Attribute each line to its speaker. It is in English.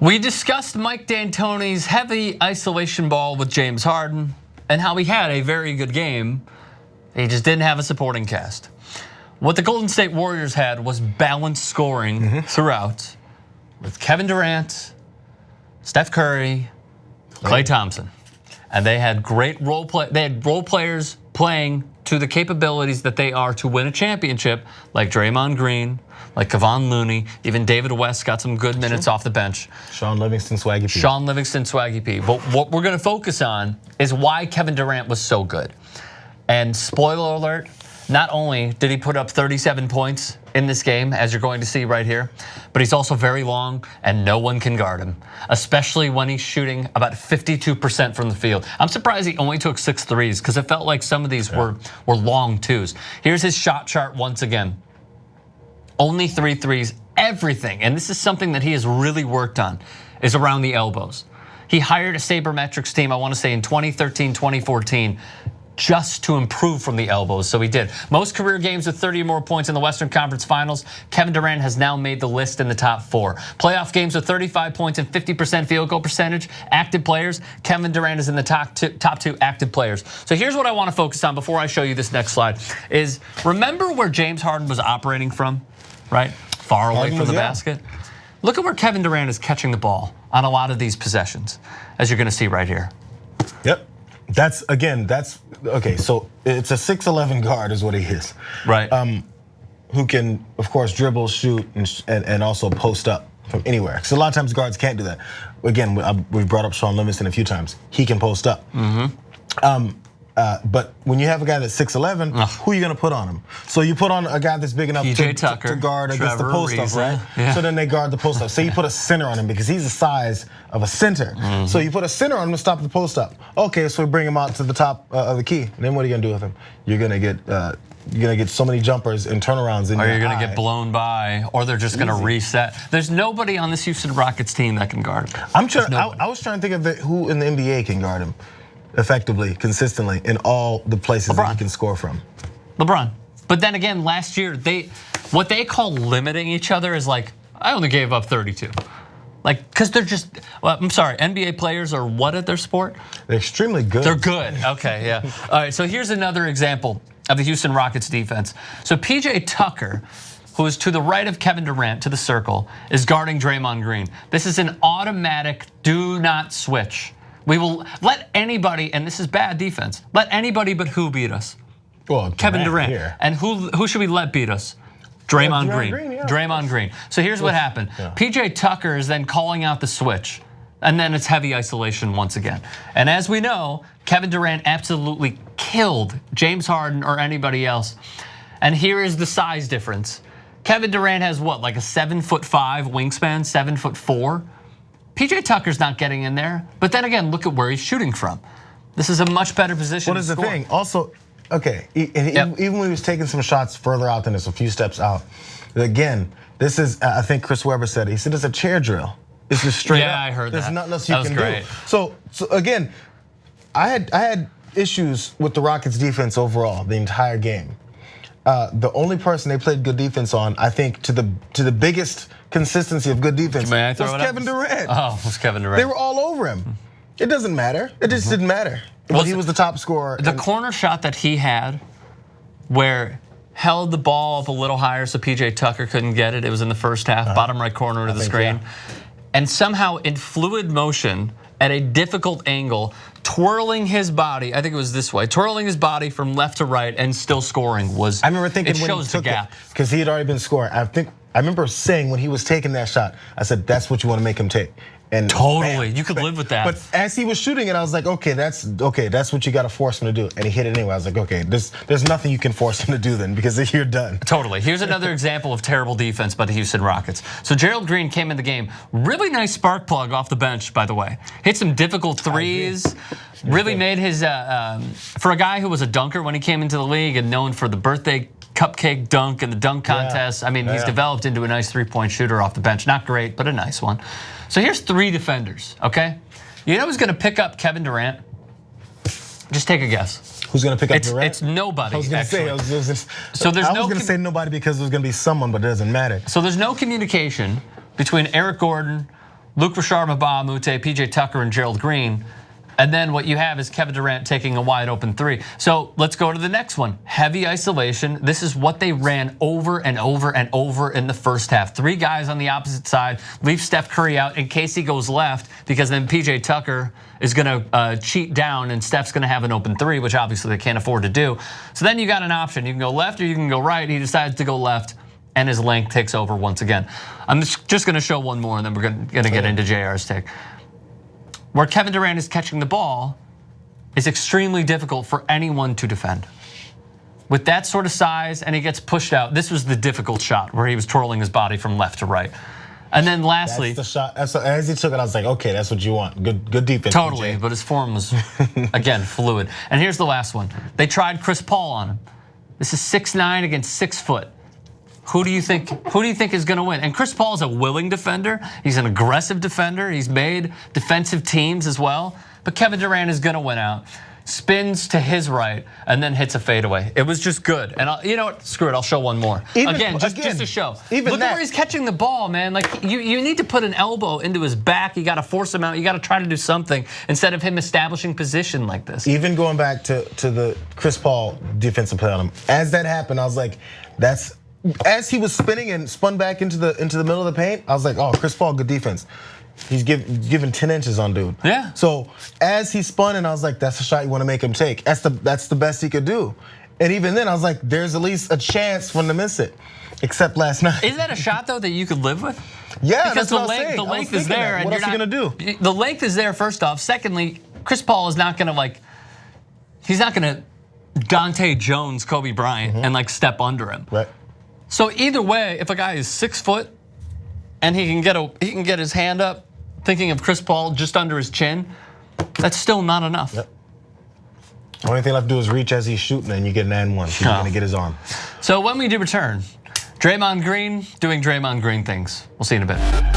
Speaker 1: We discussed Mike D'Antoni's heavy isolation ball with James Harden and how he had a very good game. He just didn't have a supporting cast. What the Golden State Warriors had was balanced scoring throughout with Kevin Durant, Steph Curry, Klay Thompson. And they had great role players playing to the capabilities that they are to win a championship, like Draymond Green, like Kevon Looney, even David West got some good minutes off the bench.
Speaker 2: Shaun Livingston, Swaggy P.
Speaker 1: Shaun Livingston, Swaggy P. But what we're gonna focus on is why Kevin Durant was so good. And spoiler alert, not only did he put up 37 points in this game, as you're going to see right here, but he's also very long and no one can guard him, especially when he's shooting about 52% from the field. I'm surprised he only took 6 threes because it felt like some of these were long twos. Here's his shot chart once again. Only 3 threes, everything, and this is something that he has really worked on, is around the elbows. He hired a sabermetrics team, I wanna say in 2013, 2014, just to improve from the elbows, so he did. Most career games with 30 or more points in the Western Conference Finals, Kevin Durant has now made the list in the top 4. Playoff games with 35 points and 50% field goal percentage, active players, Kevin Durant is in the top 2 active players. So here's what I wanna focus on before I show you this next slide, is remember where James Harden was operating from, right? Far away from the basket. Look at where Kevin Durant is catching the ball on a lot of these possessions, as you're gonna see right here.
Speaker 2: Yep. That's okay. So it's a 6'11" guard is what he is,
Speaker 1: right?
Speaker 2: Who can, of course, dribble, shoot, and also post up from anywhere. Because a lot of times guards can't do that. Again, we've brought up Shaun Livingston a few times. He can post up. But when you have a guy that's 6'11", who are you gonna put on him? So you put on a guy that's big enough to guard against the post up, right? Yeah. So then they guard the post up. Say you put a center on him because he's the size of a center. So you put a center on him to stop the post up. Okay, so we bring him out to the top of the key. And then what are you gonna do with him? You're gonna get so many jumpers and turnarounds in your eye.
Speaker 1: Or you're gonna get blown by, or they're just gonna reset. There's nobody on this Houston Rockets team that can guard him.
Speaker 2: I was trying to think of who in the NBA can guard him effectively, consistently, in all the places that he can score from.
Speaker 1: LeBron. But then again, last year, what they call limiting each other is like, I only gave up 32. Like, because they're just, well, I'm sorry, NBA players are what at their sport?
Speaker 2: They're extremely good.
Speaker 1: They're good, okay, yeah. All right, so here's another example of the Houston Rockets defense. So PJ Tucker, who is to the right of Kevin Durant, to the circle, is guarding Draymond Green. This is an automatic do not switch. We will let anybody, and this is bad defense, let anybody but who beat us?
Speaker 2: Well,
Speaker 1: Kevin Durant.
Speaker 2: Here.
Speaker 1: And who should we let beat us? Draymond Green. Draymond Green. So here's what happened. PJ Tucker is then calling out the switch, and then it's heavy isolation once again. And as we know, Kevin Durant absolutely killed James Harden or anybody else. And here is the size difference. Kevin Durant has what, like a 7'5" wingspan, 7'4"? PJ Tucker's not getting in there, but then again, look at where he's shooting from. This is a much better position.
Speaker 2: What is the thing? Also, okay, even when he was taking some shots further out than this, a few steps out. Again, this is, I think Chris Webber said it. He said it's a chair drill. It's just straight up.
Speaker 1: Yeah, I heard that.
Speaker 2: There's nothing else you can
Speaker 1: do.
Speaker 2: So again, I had issues with the Rockets defense overall the entire game. The only person they played good defense on, I think, to the biggest consistency of good defense was Kevin Durant.
Speaker 1: Oh, it was Kevin Durant.
Speaker 2: They were all over him. It doesn't matter. It just didn't matter. Well, he was the top scorer.
Speaker 1: The corner shot that he had, where held the ball up a little higher so PJ Tucker couldn't get it. It was in the first half, bottom right corner of the screen, and somehow in fluid motion at a difficult angle, twirling his body, I think it was this way, twirling his body from left to right and still scoring was,
Speaker 2: I remember thinking
Speaker 1: it
Speaker 2: when
Speaker 1: shows
Speaker 2: he took
Speaker 1: the gap.
Speaker 2: Because he had already been scoring. I remember saying when he was taking that shot, I said, that's what you want to make him take. And
Speaker 1: totally, you could live with that.
Speaker 2: But as he was shooting it, I was like, okay, that's what you got to force him to do. And he hit it anyway. I was like, okay, there's nothing you can force him to do then because you're done.
Speaker 1: Totally. Here's another example of terrible defense by the Houston Rockets. So Gerald Green came in the game, really nice spark plug off the bench, by the way. Hit some difficult threes. Really made his, for a guy who was a dunker when he came into the league and known for the birthday cupcake dunk and the dunk contest. I mean, he's developed into a nice three-point shooter off the bench. Not great, but a nice one. So here's 3 defenders, okay? You know who's gonna pick up Kevin Durant? Just take a guess.
Speaker 2: Who's gonna pick up Durant?
Speaker 1: It's nobody.
Speaker 2: I was gonna say,
Speaker 1: so there's
Speaker 2: I was gonna say nobody because there's gonna be someone, but it doesn't matter.
Speaker 1: So there's no communication between Eric Gordon Luke Richard, Mbah Moute, PJ Tucker, and Gerald Green. And then what you have is Kevin Durant taking a wide open three. So let's go to the next one. Heavy isolation. This is what they ran over and over and over in the first half. 3 guys on the opposite side. Leave Steph Curry out in case he goes left, because then PJ Tucker is gonna cheat down and Steph's gonna have an open three, which obviously they can't afford to do. So then you got an option. You can go left or you can go right. He decides to go left, and his length takes over once again. I'm just gonna show one more, and then we're gonna get into JR's take. Where Kevin Durant is catching the ball is extremely difficult for anyone to defend. With that sort of size, and he gets pushed out. This was the difficult shot where he was twirling his body from left to right. And then lastly,
Speaker 2: that's the shot. As he took it, I was like, okay, that's what you want. Good defense.
Speaker 1: Totally,
Speaker 2: PJ.
Speaker 1: but his form was, again, fluid. And here's the last one. They tried Chris Paul on him. This is 6'9" against 6 foot. Who do you think is going to win? And Chris Paul is a willing defender. He's an aggressive defender. He's made defensive teams as well. But Kevin Durant is going to win out. Spins to his right and then hits a fadeaway. It was just good. And you know what? Screw it. I'll show one more. Just to show. Look at where he's catching the ball, man. Like you need to put an elbow into his back. You got to force him out. You got to try to do something instead of him establishing position like this.
Speaker 2: Even going back to the Chris Paul defensive play on him. As that happened, I was like, that's. As he was spinning and spun back into the middle of the paint, I was like, oh, Chris Paul, good defense. He's giving 10 inches on dude.
Speaker 1: Yeah.
Speaker 2: So as he spun, and I was like, that's the shot you want to make him take. That's the best he could do. And even then, I was like, there's at least a chance for him to miss it. Except last night.
Speaker 1: Is that a shot though that you could live with?
Speaker 2: Yeah,
Speaker 1: because
Speaker 2: that's what I was saying.
Speaker 1: The length is there, and
Speaker 2: what else are you gonna do?
Speaker 1: The length is there. First off, secondly, Chris Paul is not gonna he's not gonna Dante Jones, Kobe Bryant, and step under him.
Speaker 2: Right.
Speaker 1: So either way, if a guy is 6 foot and he can get his hand up, thinking of Chris Paul just under his chin, that's still not enough.
Speaker 2: Yep. Only thing left to do is reach as he's shooting, and you get an and one. He's gonna get his arm.
Speaker 1: So when we do return, Draymond Green doing Draymond Green things. We'll see you in a bit.